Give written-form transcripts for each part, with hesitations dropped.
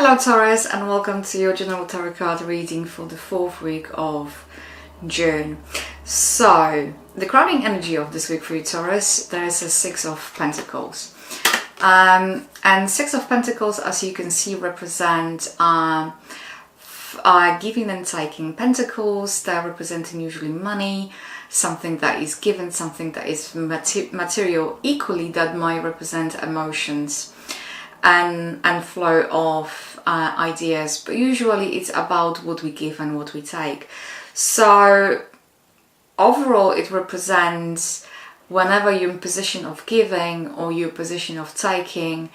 Hello Taurus, and welcome to your general tarot card reading for the 4th week of June. So, the crowning energy of this week for you Taurus, there is a Six of Pentacles. And Six of Pentacles, as you can see, represent giving and taking. Pentacles, they're representing usually money, something that is given, something that is material. Equally, that might represent emotions and flow of ideas, but usually it's about what we give and what we take. So overall it represents whenever you're in position of giving or you're in position of taking,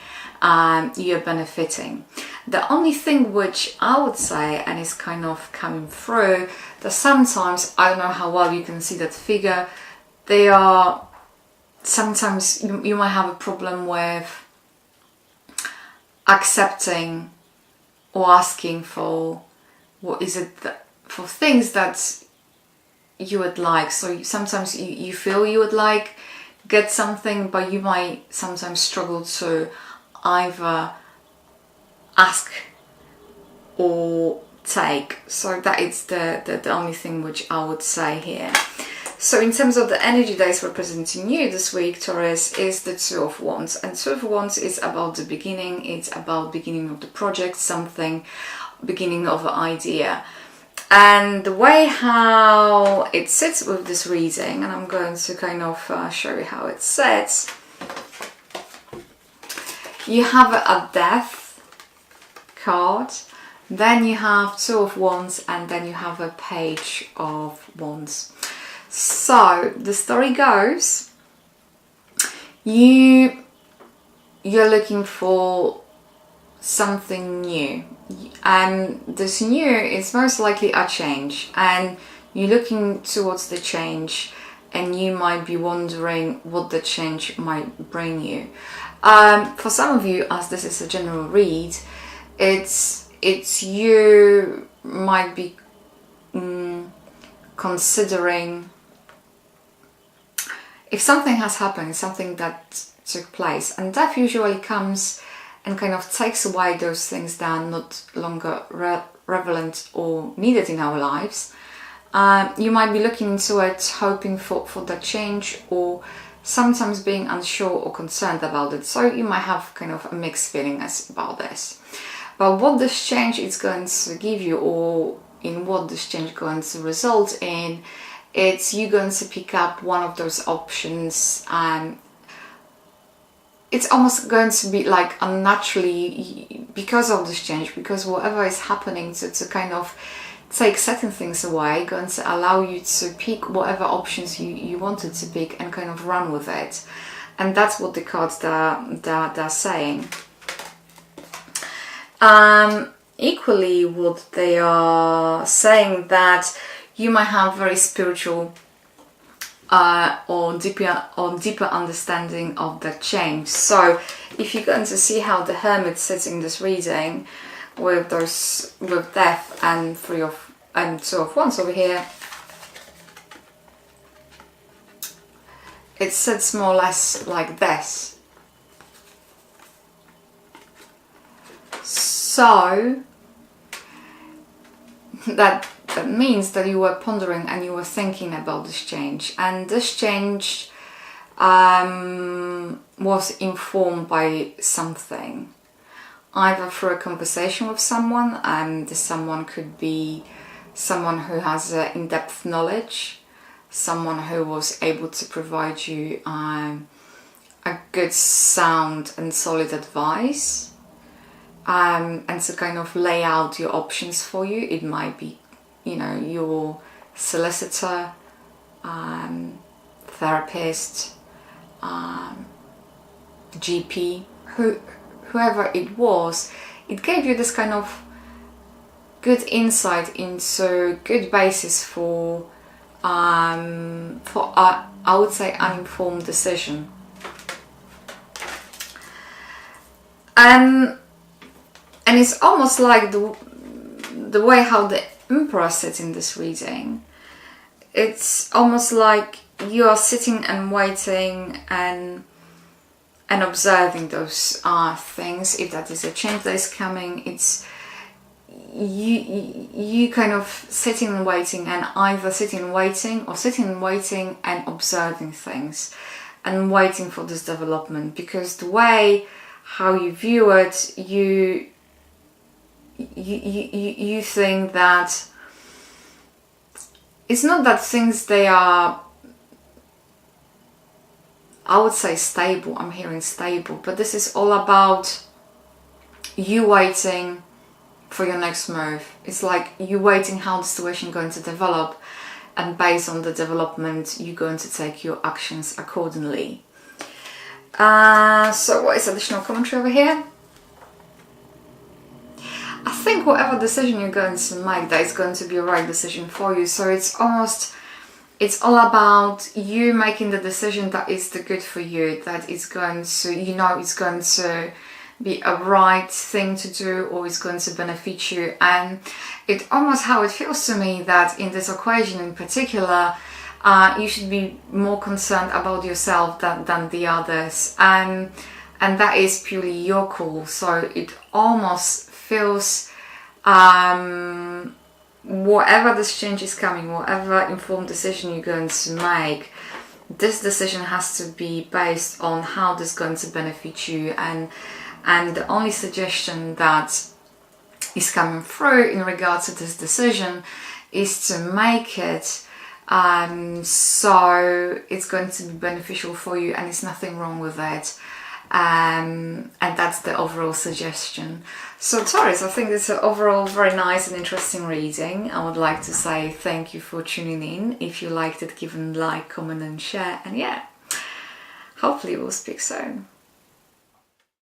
you're benefiting. The only thing which I would say, and is kind of coming through, that sometimes, I don't know how well you can see that figure, they are, sometimes you might have a problem with accepting or asking for what is it for things that you would like. So sometimes you feel you would like get something, but you might sometimes struggle to either ask or take. So that is the only thing which I would say here. So in terms of the energy that is representing you this week, Taurus, is the Two of Wands. And Two of Wands is about the beginning. It's about beginning of the project, something, beginning of an idea. And the way how it sits with this reading, and I'm going to kind of show you how it sits. You have a Death card, then you have Two of Wands, and then you have a Page of Wands. So the story goes, you're looking for something new, and this new is most likely a change, and you're looking towards the change, and you might be wondering what the change might bring you. For some of you, as this is a general read, it's you might be considering if something has happened, something that took place, and death usually comes and kind of takes away those things that are not longer relevant or needed in our lives. You might be looking into it, hoping for that change, or sometimes being unsure or concerned about it. So you might have kind of a mixed feelings about this. But what this change is going to give you, or in what this change is going to result in, it's you going to pick up one of those options, and it's almost going to be like unnaturally, because of this change, because whatever is happening to kind of take certain things away, going to allow you to pick whatever options you wanted to pick and kind of run with it. And that's what the cards they're saying. Equally, what they are saying, that you might have very spiritual or deeper understanding of that change. So if you're going to see how the Hermit sits in this reading with Death and Two of Wands over here, it sits more or less like this. So that means that you were pondering and you were thinking about this change, and this change was informed by something, either through a conversation with someone, and this someone could be someone who has in-depth knowledge, someone who was able to provide you a good, sound and solid advice, and to kind of lay out your options for you. It might be, you know, your solicitor, therapist, GP, whoever it was. It gave you this kind of good insight into good basis for I would say uninformed decision. And it's almost like the way how the Emperor sits in this reading. It's almost like you are sitting and waiting, and and observing those things. If that is a change that is coming, it's you kind of sitting and waiting, and either sitting and waiting or sitting and waiting and observing things and waiting for this development, because the way how you view it, you think that it's not that things they are, I would say stable, I'm hearing stable, but this is all about you waiting for your next move. It's like you waiting how the situation is going to develop, and based on the development you're going to take your actions accordingly. So what is additional commentary over here? I think whatever decision you're going to make, that is going to be a right decision for you. So it's all about you making the decision that is the good for you, that is going to, it's going to be a right thing to do, or it's going to benefit you. And it almost how it feels to me that in this equation in particular, you should be more concerned about yourself than the others, and that is purely your call. So it almost feels whatever this change is coming, whatever informed decision you're going to make, this decision has to be based on how this is going to benefit you. And the only suggestion that is coming through in regards to this decision is to make it so it's going to be beneficial for you, and it's nothing wrong with it. And that's the overall suggestion. So Taurus, I think it's an overall very nice and interesting reading. I would like to say thank you for tuning in. If you liked it, give a like, comment and share. And yeah, hopefully we'll speak soon.